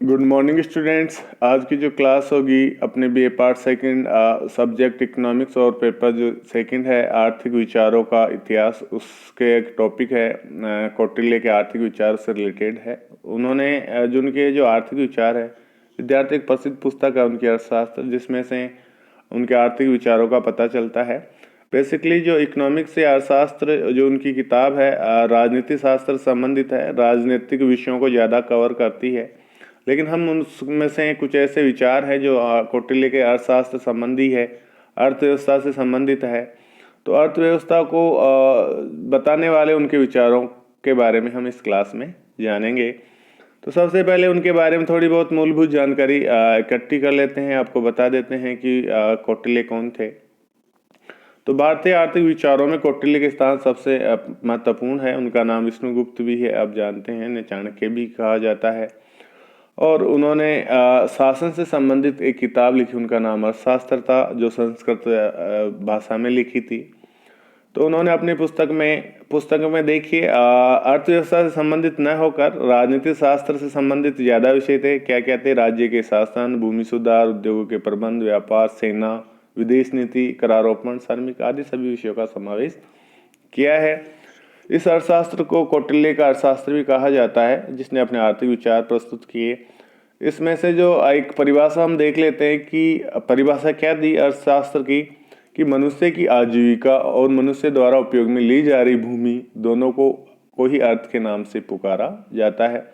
Good morning students. आज की जो क्लास होगी अपने BA part second subject economics और पेपर जो सेकंड है आर्थिक विचारों का इतिहास, उसके एक टॉपिक है कौटिल्य के आर्थिक विचार से रिलेटेड है। उन्होंने जो उनके जो आर्थिक विचार है, विद्यार्थी एक प्रसिद्ध पुस्तक है उनकी अर्थशास्त्र, जिसमें से उनके आर्थिक विचारों का पता चलता है। बेसिकली जो इकोनॉमिक्स से अर्थशास्त्र जो उनकी किताब है राजनीति शास्त्र संबंधित है, राजनीतिक विषयों को ज़्यादा कवर करती है। लेकिन हम उनमें से कुछ ऐसे विचार हैं जो कौटिल्य के अर्थशास्त्र संबंधी है, अर्थव्यवस्था से संबंधित है। तो अर्थव्यवस्था को बताने वाले उनके विचारों के बारे में हम इस क्लास में जानेंगे। तो सबसे पहले उनके बारे में थोड़ी बहुत मूलभूत जानकारी इकट्ठी कर लेते हैं। आपको बता देते हैं कि कौटिल्य कौन थे। तो भारतीय आर्थिक विचारों में कौटिल्य के स्थान सबसे महत्वपूर्ण है। उनका नाम विष्णुगुप्त भी है, आप जानते हैं, इन्हें चाणक्य भी कहा जाता है। और उन्होंने शासन से संबंधित एक किताब लिखी, उनका नाम अर्थशास्त्र था, जो संस्कृत भाषा में लिखी थी। तो उन्होंने अपनी पुस्तक में देखिए अर्थव्यवस्था से संबंधित न होकर राजनीतिक शास्त्र से संबंधित ज़्यादा विषय थे। क्या क्या थे? राज्य के शासन, भूमि सुधार, उद्योगों के प्रबंध, व्यापार, सेना, विदेश नीति, करारोपण, श्रमिक आदि सभी विषयों का समावेश किया है। इस अर्थशास्त्र को कौटिल्य का अर्थशास्त्र भी कहा जाता है, जिसने अपने आर्थिक विचार प्रस्तुत किए। इसमें से जो एक परिभाषा हम देख लेते हैं कि परिभाषा क्या दी अर्थशास्त्र की, कि मनुष्य की आजीविका और मनुष्य द्वारा उपयोग में ली जा रही भूमि दोनों को ही अर्थ के नाम से पुकारा जाता है।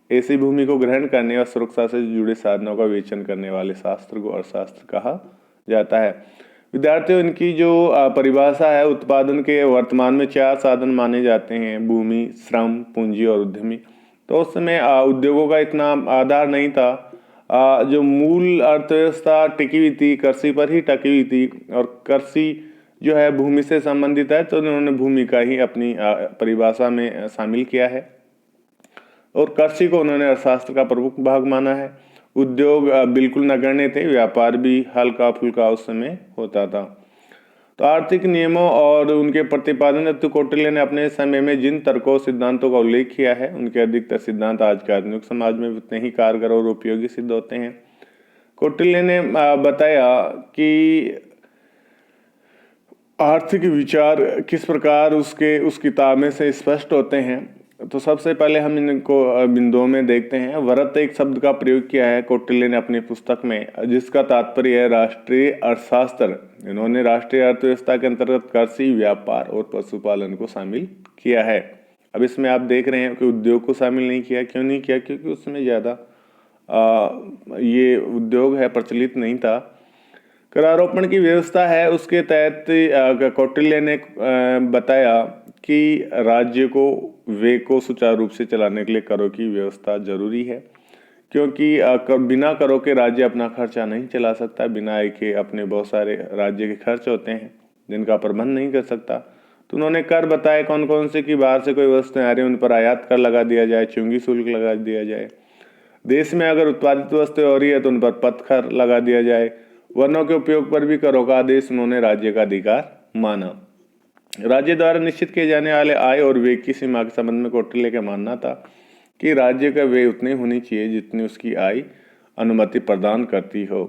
ऐसी भूमि को ग्रहण करने और सुरक्षा से जुड़े साधनों का विवेचन करने वाले शास्त्र को अर्थशास्त्र कहा जाता है। विद्यार्थियों, इनकी जो परिभाषा है, उत्पादन के वर्तमान में 4 साधन माने जाते हैं: भूमि, श्रम, पूंजी और उद्यमी। तो उस समय उद्योगों का इतना आधार नहीं था। जो मूल अर्थव्यवस्था टिकी हुई थी, कृषि पर ही टिकी हुई थी, और कृषि जो है भूमि से संबंधित है, तो उन्होंने भूमि का ही अपनी परिभाषा में शामिल किया है। और कृषि को उन्होंने अर्थशास्त्र का प्रमुख भाग माना है। उद्योग बिल्कुल नगण्य थे, व्यापार भी हल्का फुल्का उस समय होता था। तो आर्थिक नियमों और उनके प्रतिपादन हेतु कौटिल्य ने अपने समय में जिन तर्कों सिद्धांतों का उल्लेख किया है, उनके अधिकतर सिद्धांत आज के आधुनिक समाज में उतने ही कारगर और उपयोगी सिद्ध होते हैं। कौटिल्य ने बताया कि आर्थिक विचार किस प्रकार उस किताब में से स्पष्ट होते हैं। तो सबसे पहले हम इनको बिंदुओं में देखते हैं। वरत एक शब्द का प्रयोग किया है कौटिल्य ने अपनी पुस्तक में, जिसका तात्पर्य है राष्ट्रीय अर्थशास्त्र। इन्होंने राष्ट्रीय अर्थव्यवस्था के अंतर्गत कृषि, व्यापार और पशुपालन को शामिल किया है। अब इसमें आप देख रहे हैं कि उद्योग को शामिल नहीं किया। क्यों नहीं किया? क्योंकि उसमें ज़्यादा ये उद्योग है प्रचलित नहीं था। करारोपण की व्यवस्था है, उसके तहत कौटिल्य ने बताया कि राज्य को व्यय को सुचारू रूप से चलाने के लिए करों की व्यवस्था जरूरी है, क्योंकि बिना करों के राज्य अपना खर्चा नहीं चला सकता। बिना आय के अपने बहुत सारे राज्य के खर्च होते हैं जिनका प्रबंध नहीं कर सकता। तो उन्होंने कर बताए कौन कौन से, कि बाहर से कोई वस्तुएं आ रही उन पर आयात कर लगा दिया जाए, चुंगी शुल्क लगा दिया जाए। देश में अगर उत्पादित वस्तुएं हो रही है तो उन पर पथकर लगा दिया जाए। वनों के उपयोग पर भी करों का आदेश उन्होंने राज्य का अधिकार माना। राज्य द्वारा निश्चित किए जाने वाले आय और व्यय की सीमा के संबंध में कौटिल्य का मानना था कि राज्य का व्यय उतनी होनी चाहिए जितनी उसकी आय अनुमति प्रदान करती हो।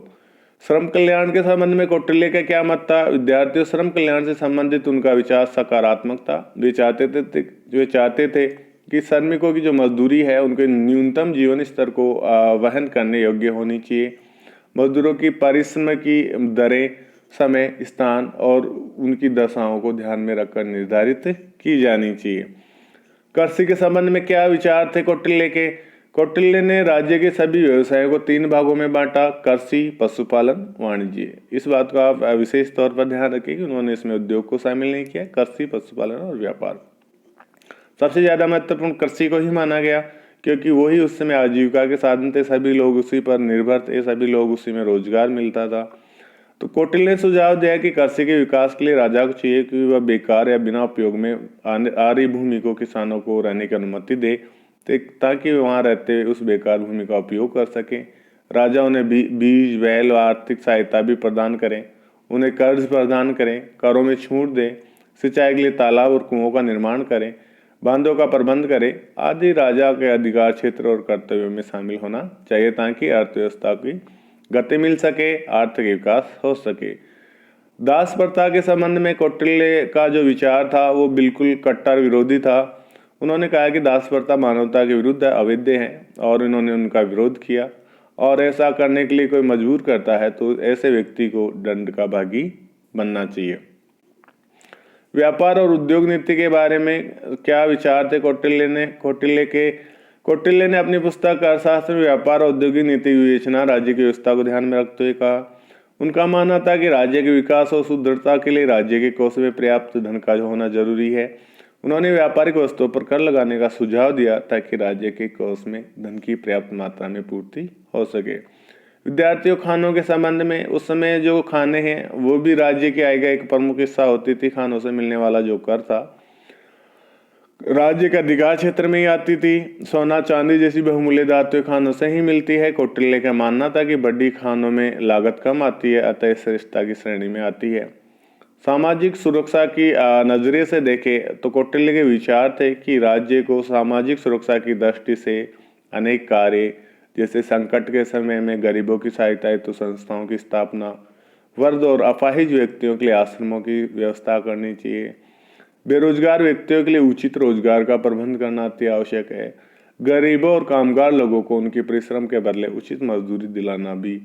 श्रम कल्याण के संबंध में कौटिल्य का क्या मत था? विद्यार्थियों, श्रम कल्याण से संबंधित उनका विचार सकारात्मक था। वे चाहते थे कि श्रमिकों की जो मजदूरी है उनके न्यूनतम जीवन स्तर को वहन करने योग्य होनी चाहिए। मजदूरों की परिश्रम की दरें समय, स्थान और उनकी दशाओं को ध्यान में रखकर निर्धारित की जानी चाहिए। कृषि के संबंध में क्या विचार थे कौटिल्य के? कौटिल्य ने राज्य के सभी व्यवसायों को 3 भागों में बांटा: कृषि, पशुपालन, वाणिज्य। इस बात का आप विशेष तौर पर ध्यान रखिए कि उन्होंने इसमें उद्योग को शामिल नहीं किया। कृषि, पशुपालन और व्यापार। सबसे ज्यादा महत्वपूर्ण कृषि को ही माना गया, क्योंकि वही उस समय आजीविका के साधन थे। सभी लोग उसी पर निर्भर थे, सभी लोग उसी में रोजगार मिलता था। तो कौटिल्य ने सुझाव दिया कि कृषि के विकास के लिए राजा को चाहिए कि वह बेकार या बिना उपयोग में आ रही भूमि को किसानों को रहने की अनुमति दे, ताकि वहां रहते उस बेकार भूमि का उपयोग कर सके। राजा उन्हें बीज, बैल और आर्थिक सहायता भी प्रदान करें, उन्हें कर्ज प्रदान करें, करों में छूट दें, सिंचाई के लिए तालाब और कुओं का निर्माण करें, बांधों का प्रबंध करे आदि राजा के अधिकार क्षेत्र और कर्तव्यों में शामिल होना चाहिए ताकि अर्थव्यवस्था की गति मिल सके, आर्थिक विकास हो सके। दास प्रथा के संबंध में कौटिल्य का जो विचार था वो बिल्कुल कट्टर विरोधी था। उन्होंने कहा कि दास प्रथा मानवता के विरुद्ध अवैध है और इन्होंने उनका विरोध किया, और ऐसा करने के लिए कोई मजबूर करता है तो ऐसे व्यक्ति को दंड का भागी बनना चाहिए। व्यापार और उद्योग नीति के बारे में क्या विचार थे कौटिल्य ने अपनी पुस्तक अर्थशास्त्र में व्यापार और औद्योगिक नीति विवेचना राज्य की व्यवस्था को ध्यान में रखते हुए कहा। उनका मानना था कि राज्य के विकास और सुदृढ़ता के लिए राज्य के कोष में पर्याप्त धन का होना जरूरी है। उन्होंने व्यापारिक वस्तुओं पर कर लगाने का सुझाव दिया ताकि राज्य के कोष में धन की पर्याप्त मात्रा में पूर्ति हो सके। विद्यार्थियों खानों के संबंध में उस समय जो खाने हैं वो भी राज्य की आय का एक प्रमुख हिस्सा होती थी। खानों से मिलने वाला जो कर था राज्य के अधिकार क्षेत्र में ही आती थी। सोना चांदी जैसी बहुमूल्य धातुएं खानों से ही मिलती है। कौटिल्य का मानना था कि बड़ी खानों में लागत कम आती है, अतः श्रेष्ठता की श्रेणी में आती है। सामाजिक सुरक्षा की नजरिए से देखें तो कौटिल्य के विचार थे कि राज्य को सामाजिक सुरक्षा की दृष्टि से अनेक कार्य जैसे संकट के समय में गरीबों की सहायता हेतु संस्थाओं की स्थापना, वृद्ध और अपाहिज व्यक्तियों के लिए आश्रमों की व्यवस्था करनी चाहिए, बेरोजगार व्यक्तियों के लिए उचित रोजगार का प्रबंध करना अति आवश्यक है, गरीबों और कामगार लोगों को उनके परिश्रम के बदले उचित मजदूरी दिलाना भी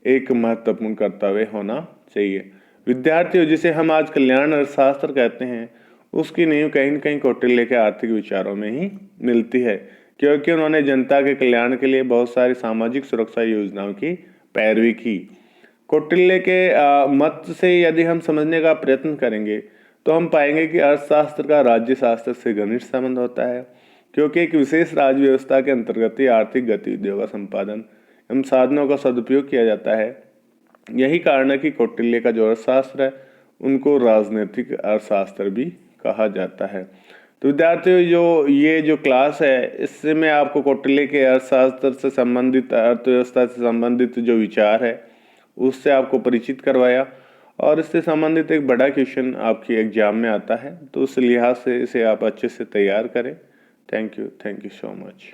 एक महत्वपूर्ण कर्तव्य होना चाहिए। विद्यार्थियों, जिसे हम आज कल्याण अर्थशास्त्र कहते हैं, उसकी नींव कहीं न कहीं कौटिल्य के आर्थिक विचारों में ही मिलती है, क्योंकि उन्होंने जनता के कल्याण के लिए बहुत सारी सामाजिक सुरक्षा योजनाओं की पैरवी की। कौटिल्य के मत से यदि हम समझने का प्रयत्न करेंगे तो हम पाएंगे कि अर्थशास्त्र का राज्य शास्त्र से घनिष्ठ संबंध होता है, क्योंकि एक विशेष राज्य व्यवस्था के अंतर्गत ही आर्थिक गतिविधियों का संपादन एवं साधनों का सदुपयोग किया जाता है। यही कारण है कि कौटिल्य का जो अर्थशास्त्र है उनको राजनीतिक अर्थशास्त्र भी कहा जाता है। तो विद्यार्थियों, ये जो क्लास है इससे मैं आपको कौटिल्य के अर्थशास्त्र से संबंधित, अर्थव्यवस्था से संबंधित जो विचार है उससे आपको परिचित करवाया, और इससे संबंधित एक बड़ा क्वेश्चन आपकी एग्जाम में आता है, तो उस लिहाज से इसे आप अच्छे से तैयार करें। Thank you so much.